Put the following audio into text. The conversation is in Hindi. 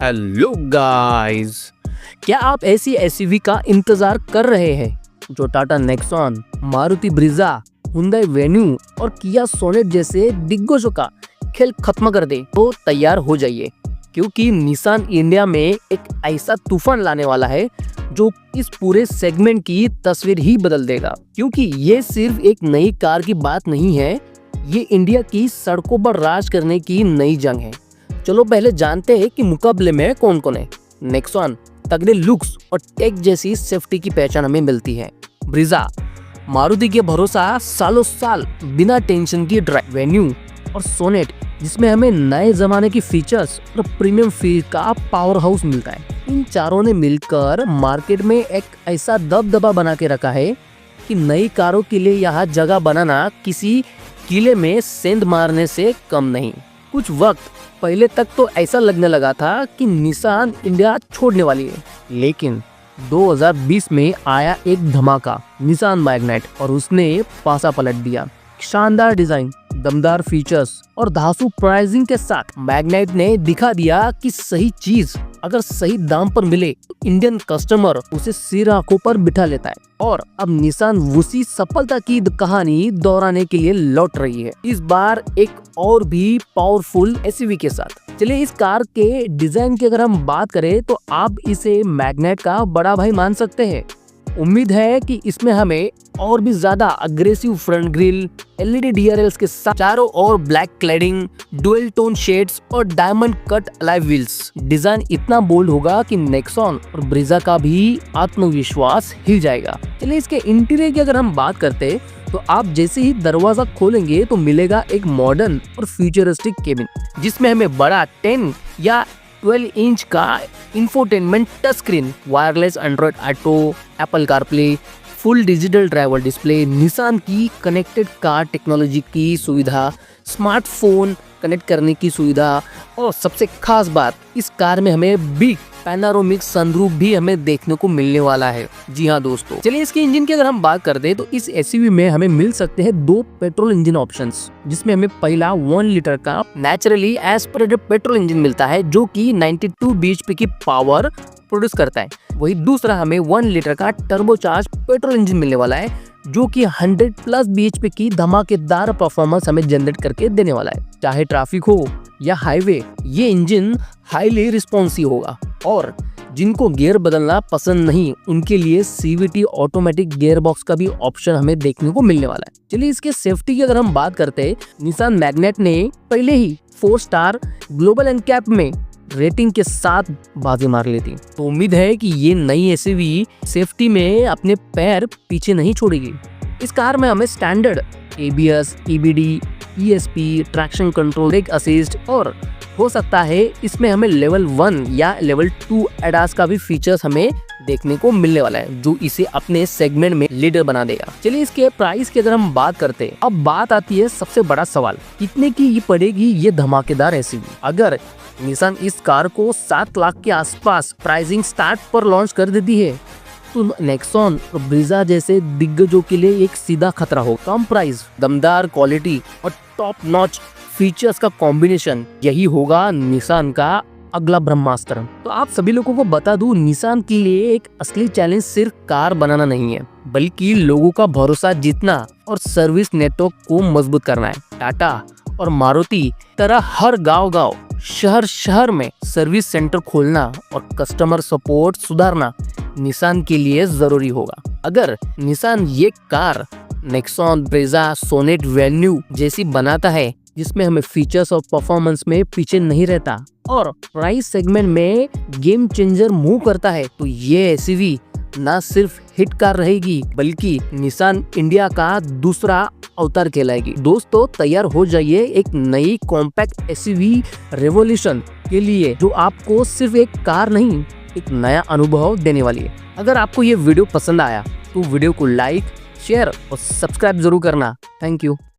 हेलो गाइस, क्या आप ऐसी एसयूवी का इंतजार कर रहे हैं जो Tata Nexon, Maruti Brezza, Hyundai venue और किया सोनेट जैसे दिग्गजों का खेल खत्म कर दे? तो तैयार हो जाइए, क्योंकि निसान इंडिया में एक ऐसा तूफान लाने वाला है जो इस पूरे सेगमेंट की तस्वीर ही बदल देगा। क्योंकि ये सिर्फ एक नई कार की बात नहीं है, ये इंडिया की सड़कों पर राज करने की नई जंग है। चलो पहले जानते हैं कि मुकाबले में कौन कौन है। नेक्सॉन तगड़े लुक्स और टेक जैसी सेफ्टी की पहचान हमें मिलती है। ब्रीजा मारुति के भरोसा सालों साल बिना टेंशन की ड्राइव। वेन्यू और सोनेट जिसमें हमें नए जमाने की फीचर्स और प्रीमियम फील का पावर हाउस मिलता है। इन चारों ने मिलकर मार्केट में एक ऐसा दबदबा बना के रखा है कि नई कारों के लिए यहाँ जगह बनाना किसी किले में सेंध मारने से कम नहीं। कुछ वक्त पहले तक तो ऐसा लगने लगा था कि निसान इंडिया छोड़ने वाली है, लेकिन 2020 में आया एक धमाका, निसान मैग्नाइट, और उसने पासा पलट दिया। शानदार डिजाइन, दमदार फीचर्स और धांसू प्राइसिंग के साथ मैग्नाइट ने दिखा दिया कि सही चीज अगर सही दाम पर मिले तो इंडियन कस्टमर उसे सिर आंखों पर बिठा लेता है। और अब निसान उसी सफलता की कहानी दोहराने के लिए लौट रही है, इस बार एक और भी पावरफुल एसयूवी के साथ। चलिए इस कार के डिजाइन की अगर हम बात करें तो आप इसे मैग्नाइट का बड़ा भाई मान सकते हैं। उम्मीद है कि इसमें हमें और भी ज्यादा aggressive front grille, LED DRLs के साथ चारों ओर black cladding, dual tone shades और diamond cut alloy wheels. Design इतना बोल्ड होगा कि नेक्सॉन और ब्रीजा का भी आत्मविश्वास हिल जाएगा। चलिए इसके इंटीरियर की अगर हम बात करते तो आप जैसे ही दरवाजा खोलेंगे तो मिलेगा एक मॉडर्न और फ्यूचरिस्टिक केबिन, जिसमें हमें बड़ा 10 या 12 इंच का infotainment touch screen, wireless Android auto, Apple CarPlay, full digital driver display, Nissan की कनेक्टेड कार टेक्नोलॉजी की सुविधा, स्मार्टफोन कनेक्ट करने की सुविधा, और सबसे खास बात, इस कार में हमें बिग पैनोरामिक सनरूफ भी हमें देखने को मिलने वाला है। जी हाँ दोस्तों, चलिए इसके इंजन की अगर हम बात कर दे तो इस एसयूवी में हमें मिल सकते हैं 2 पेट्रोल इंजन ऑप्शंस, जिसमें हमें पहला 1 लीटर का नेचुरली एस्पिरेटेड पेट्रोल इंजन मिलता है जो कि 92 bhp की पावर प्रोड्यूस करता है। वही दूसरा हमें 1 लीटर का टर्बोचार्ज पेट्रोल इंजन मिलने वाला है जो कि 100+ bhp की धमाकेदार परफॉर्मेंस हमें जनरेट करके देने वाला है। चाहे ट्रैफिक हो या हाईवे, ये इंजन हाईली रिस्पॉन्सिव होगा। और जिनको गियर बदलना पसंद नहीं, उनके लिए सीवीटी ऑटोमेटिक गियर बॉक्स का भी ऑप्शन हमें देखने को मिलने वाला है। चलिए इसके सेफ्टी की अगर हम बात करते हैं, निसान मैग्नाइट ने पहले ही 4 स्टार ग्लोबल एनकैप में रेटिंग के साथ बाजी मार ली थी, तो उम्मीद है कि ये नई एसयूवी सेफ्टी में अपने पैर पीछे नहीं छोड़ेगी। इस कार में हमें standard ABS, EBD, ESP, traction control, brake assist, और हो सकता है इसमें हमें लेवल 1 या लेवल 2 एडास का भी फीचर्स हमें देखने को मिलने वाला है, जो इसे अपने सेगमेंट में लीडर बना देगा। चलिए इसके प्राइस की अगर हम बात करते हैं, अब बात आती है सबसे बड़ा सवाल, कितने की ये पड़ेगी ये धमाकेदार एसयूवी? अगर निसान इस कार को 7 लाख के आसपास प्राइसिंग स्टार्ट पर लॉन्च कर देती है तो नेक्सॉन और ब्रीजा जैसे दिग्गजों के लिए एक सीधा खतरा हो। कम प्राइस, दमदार क्वालिटी और टॉप नॉच फीचर्स का कॉम्बिनेशन, यही होगा निसान का अगला ब्रह्मास्त्र। तो आप सभी लोगों को बता दूं, निसान के लिए एक असली चैलेंज सिर्फ कार बनाना नहीं है, बल्कि लोगों का भरोसा जीतना और सर्विस नेटवर्क को मजबूत करना है। टाटा और मारुति तरह हर गांव, शहर शहर में सर्विस सेंटर खोलना और कस्टमर सपोर्ट सुधारना निसान के लिए जरूरी होगा। अगर निसान ये car Nexon, Brezza, Sonet, Venue जैसी बनाता है, जिसमें हमें फीचर्स और परफॉर्मेंस में पीछे नहीं रहता और प्राइस सेगमेंट में गेम चेंजर मूव करता है, तो ये एसयूवी ना सिर्फ हिट कार रहेगी, बल्कि निसान इंडिया का दूसरा अवतार कहलाएगी। दोस्तों तैयार हो जाइए एक नई कॉम्पैक्ट एसयूवी रेवोल्यूशन के लिए, जो आपको सिर्फ एक कार नहीं, एक नया अनुभव देने वाली है। अगर आपको ये वीडियो पसंद आया तो वीडियो को लाइक, शेयर और सब्सक्राइब जरूर करना। Thank you.